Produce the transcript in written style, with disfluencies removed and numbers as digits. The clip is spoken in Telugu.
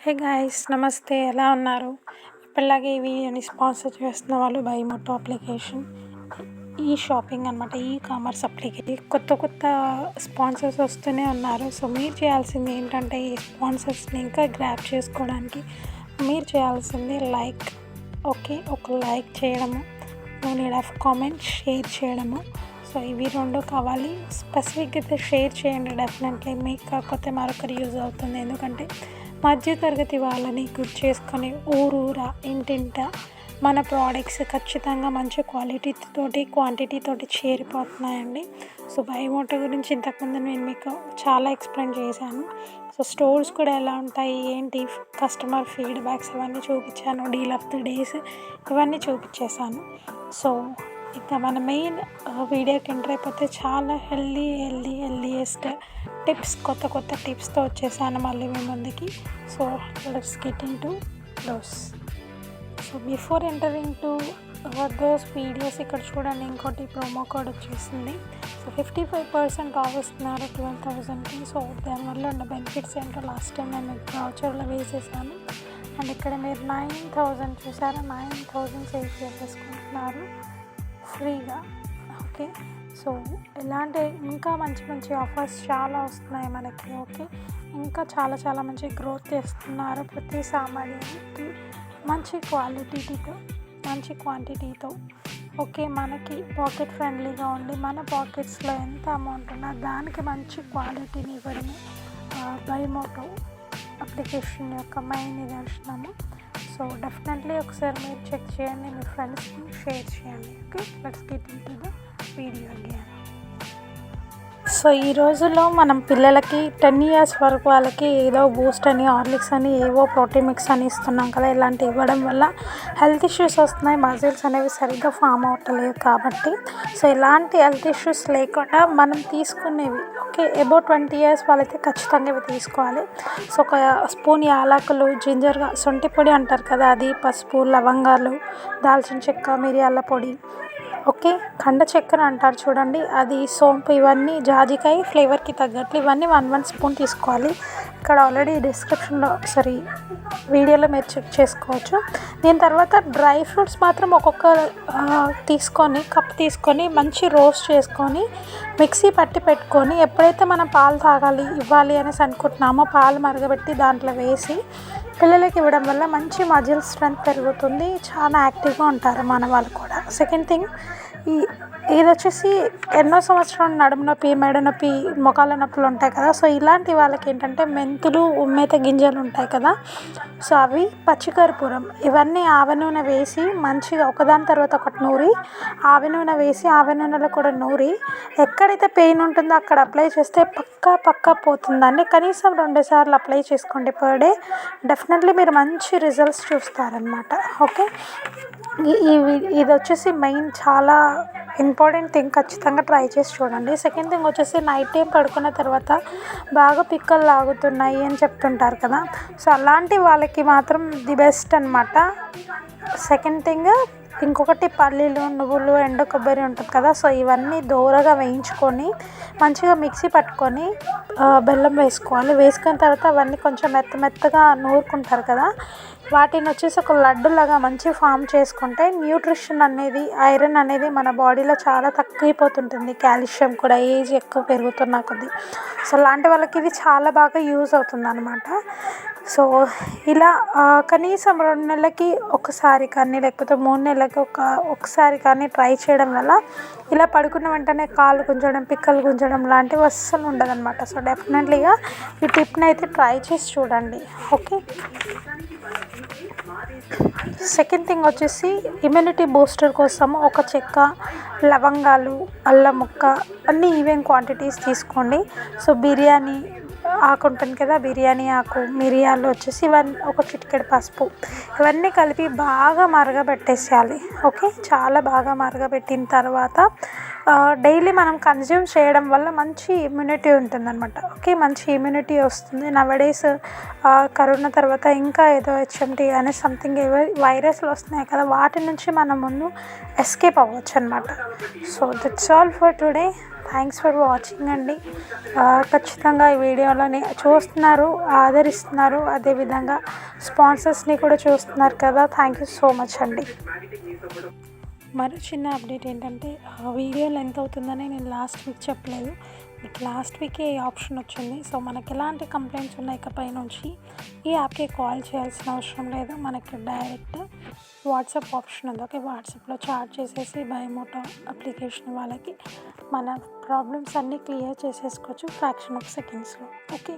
హే గాయ్స్ నమస్తే, ఎలా ఉన్నారు? ఇప్పటిలాగే ఈ వీడియోని స్పాన్సర్ చేస్తున్న వాళ్ళు బైమోటో అప్లికేషన్, ఈ షాపింగ్ అనమాట, ఈ కామర్స్ అప్లికేషన్. కొత్త స్పాన్సర్స్ వస్తూనే ఉన్నారు. సో మీరు చేయాల్సింది ఏంటంటే, ఈ స్పాన్సర్స్ని ఇంకా గ్రాప్ చేసుకోవడానికి మీరు చేయాల్సింది లైక్. ఓకే, ఒక లైక్ చేయడము, no need of comment, share చేయడము. సో ఇవి రెండు కావాలి. స్పెసిఫిక్గా అయితే షేర్ చేయండి డెఫినెట్లీ, మీకు కాకపోతే మరొకరు యూజ్ అవుతుంది. ఎందుకంటే మధ్యతరగతి వాళ్ళని గుర్తు చేసుకొని ఊరూరా ఇంటింట మన ప్రోడక్ట్స్ ఖచ్చితంగా మంచి క్వాంటిటీతోటి చేరిపోతున్నాయండి. సో బైమోటో గురించి ఇంతకుముందు నేను మీకు చాలా ఎక్స్ప్లెయిన్ చేశాను. సో స్టోర్స్ కూడా ఎలా ఉంటాయి, ఏంటి, కస్టమర్ ఫీడ్బ్యాక్స్ అవన్నీ చూపించాను. డీల్ ఆఫ్ ది డేస్ ఇవన్నీ చూపించేశాను. సో ఇక మన మెయిన్ వీడియోకి ఎంటర్ అయిపోతే చాలా హెల్దీయెస్ట్ టిప్స్, కొత్త టిప్స్తో వచ్చేసాను మళ్ళీ మీ ముందుకి. So let's get in to those. So before entering to those videos, ఇక్కడ చూడండి ఇంకోటి ప్రోమో కోడ్ వచ్చేసింది. సో 55% ఆఫ్ ఇస్తున్నారు 12,000కి. సో దానివల్ల ఉన్న బెనిఫిట్స్ ఏంటో లాస్ట్ టైం నేను బ్రౌచర్లో వేసేసాను. అండ్ ఇక్కడ మీరు 9,000 చూసారా, 9,000 సేవ్ చేసేసుకుంటున్నారు ఫ్రీగా. ఓకే, సో ఇలాంటి ఇంకా మంచి ఆఫర్స్ చాలా వస్తున్నాయి మనకి. ఓకే, ఇంకా చాలా మంచి గ్రోత్ చేస్తున్నారు ప్రతి సామాన్యుడికి మంచి క్వాంటిటీతో. ఓకే, మనకి పాకెట్ ఫ్రెండ్లీగా ఉండి మన పాకెట్స్లో ఎంత అమౌంట్ ఉన్నా దానికి మంచి క్వాలిటీని ఇవ్వడమే బైమోటో అప్లికేషన్ యొక్క మెయిన్ నిదర్శనము. సో డెఫినెట్లీ ఒకసారి మీరు చెక్ చేయండి, మీ ఫ్రెండ్స్కి షేర్ చేయండి. Okay, let's get into the video again. So ఈ రోజుల్లో మనం పిల్లలకి 10 years వరకు వాళ్ళకి ఏదో బూస్ట్ అని, హార్లిక్స్ అని, ఏవో ప్రోటీన్ మిక్స్ అని ఇస్తున్నాం కదా. ఇలాంటివి ఇవ్వడం వల్ల హెల్త్ ఇష్యూస్ వస్తున్నాయి, మజిల్స్ అనేవి సరిగ్గా ఫామ్ అవ్వట్లేదు. కాబట్టి సో ఇలాంటి హెల్త్ ఇష్యూస్ లేకుండా మనం తీసుకునేవి, ఓకే, అబౌట్ 20 years వాళ్ళైతే ఖచ్చితంగా ఇవి తీసుకోవాలి. సో ఒక స్పూన్ యాలకులు, జింజర్గా సొంటి పొడి అంటారు కదా, అది, పసుపు, లవంగాలు, దాల్చిన చెక్క, మిరియాల పొడి, ఓకే, ఖండ చక్కెర అంటారు చూడండి, అది, సోంపు, ఇవన్నీ, జాజికాయ ఫ్లేవర్కి తగ్గట్లు ఇవన్నీ 1 స్పూన్ తీసుకోవాలి. ఇక్కడ ఆల్రెడీ డిస్క్రిప్షన్లో వీడియోలో మీరు చెక్ చేసుకోవచ్చు. దీని తర్వాత డ్రై ఫ్రూట్స్ మాత్రం ఒక్కొక్క కప్ తీసుకొని మంచి రోస్ట్ చేసుకొని మిక్సీ పట్టి పెట్టుకొని, ఎప్పుడైతే మనం పాలు ఇవ్వాలి అనేసి అనుకుంటున్నామో పాలు మరగబెట్టి దాంట్లో వేసి పిల్లలకి ఇవ్వడం వల్ల మంచి మజిల్ స్ట్రెంత్ పెరుగుతుంది, చాలా యాక్టివ్గా ఉంటారు మన వాళ్ళు కూడా. సెకండ్ థింగ్, ఇది వచ్చేసి ఎన్నో సంవత్సరాలు నడుము నొప్పి, మెడ నొప్పి, మొకాల నొప్పులు ఉంటాయి కదా. సో ఇలాంటి వాళ్ళకి ఏంటంటే మెంతులు, ఉమ్మేత గింజలు ఉంటాయి కదా, సో అవి, పచ్చికర్పూరం, ఇవన్నీ ఆవ నూనె వేసి మంచిగా ఒకదాని తర్వాత ఒకటి నూరి, ఆవ నూనె వేసి ఆవ నూనెలో కూడా నూరి ఎక్కడైతే పెయిన్ ఉంటుందో అక్కడ అప్లై చేస్తే పక్కా పోతుందండి. కనీసం 2 సార్లు అప్లై చేసుకోండి పర్ డే. డెఫినెట్లీ మీరు మంచి రిజల్ట్స్ చూస్తారనమాట. ఓకే, ఇది వచ్చేసి మెయిన్ చాలా ఇంపార్టెంట్ థింగ్, ఖచ్చితంగా ట్రై చేసి చూడండి. సెకండ్ థింగ్ వచ్చేసి నైట్ టైం పడుకున్న తర్వాత బాగా పిక్కలు లాగుతున్నాయి అని చెప్తుంటారు కదా. సో అలాంటి వాళ్ళకి మాత్రం ది బెస్ట్ అనమాట. సెకండ్ థింగ్ ఇంకొకటి, పల్లీలు, నువ్వులు, ఎండ కొబ్బరి ఉంటుంది కదా. సో ఇవన్నీ దోరగా వేయించుకొని మంచిగా మిక్సీ పట్టుకొని బెల్లం వేసుకోవాలి. వేసుకున్న తర్వాత అవన్నీ కొంచెం మెత్తగా నూరుకుంటారు కదా, వాటిని వచ్చేసి ఒక లడ్డులాగా మంచి ఫామ్ చేసుకుంటే న్యూట్రిషన్ అనేది, ఐరన్ అనేది మన బాడీలో చాలా తక్కువైపోతుంటుంది, కాల్షియం కూడా ఏజ్ ఎక్కువ పెరుగుతున్న కొద్దీ. సో అలాంటి వాళ్ళకి ఇది చాలా బాగా యూజ్ అవుతుంది అనమాట. సో ఇలా కనీసం 2 నెలలకి ఒకసారి కానీ, లేకపోతే 3 నెలలకి ఒకసారి కానీ ట్రై చేయడం వల్ల ఇలా పడుకున్న వెంటనే కాళ్ళు గుంజడం, పిక్కలు గుంజడం లాంటివి అస్సలు ఉండదన్నమాట. సో డెఫినెట్లీగా ఈ టిప్ని అయితే ట్రై చేసి చూడండి. ఓకే, సెకండ్ థింగ్ వచ్చేసి ఇమ్యూనిటీ బూస్టర్ కోసం ఒక చెక్క, లవంగాలు, అల్లం ముక్క అన్నీ ఈవెన్ క్వాంటిటీస్ తీసుకోండి. సో బిర్యానీ ఆకు ఉంటుంది కదా, బిర్యానీ ఆకు, మిరియాలు వచ్చేసి ఇవన్నీ, ఒక చిటికెడు పసుపు, ఇవన్నీ కలిపి బాగా మరగబెట్టేసేయాలి. ఓకే, చాలా బాగా మరగబెట్టిన తర్వాత డైలీ మనం కన్జ్యూమ్ చేయడం వల్ల మంచి ఇమ్యూనిటీ ఉంటుందన్నమాట. ఓకే, మంచి ఇమ్యూనిటీ వస్తుంది. నవడేస్ కరోనా తర్వాత ఇంకా ఏదో HMT అనే సంథింగ్ వైరస్లు వస్తున్నాయి కదా, వాటి నుంచి మనం ముందు ఎస్కేప్ అవ్వచ్చు అనమాట. So that's all for today. Thanks for watching అండి. ఖచ్చితంగా ఈ వీడియోలని చూస్తున్నారు, ఆదరిస్తున్నారు, అదేవిధంగా స్పాన్సర్స్ని కూడా చూస్తున్నారు కదా, థ్యాంక్ యూ సో మచ్ అండి. మరో చిన్న అప్డేట్ ఏంటంటే వీడియో లెంత్ అవుతుందని నేను లాస్ట్ వీక్ చెప్పలేదు, బట్ లాస్ట్ వీకే ఈ ఆప్షన్ వచ్చింది. సో మనకి ఎలాంటి కంప్లైంట్స్ ఉన్నాయి ఇకపై నుంచి ఈ యాప్కి కాల్ చేయాల్సిన అవసరం లేదు. మనకి డైరెక్ట్ వాట్సాప్ ఆప్షన్ ఉంది. ఓకే, వాట్సాప్లో చాట్ చేసేసి బయోమోటో అప్లికేషన్ వాళ్ళకి మన ప్రాబ్లమ్స్ అన్నీ క్లియర్ చేసేసుకోవచ్చు ఫ్రాక్షన్ ఆఫ్ సెకండ్స్లో. ఓకే.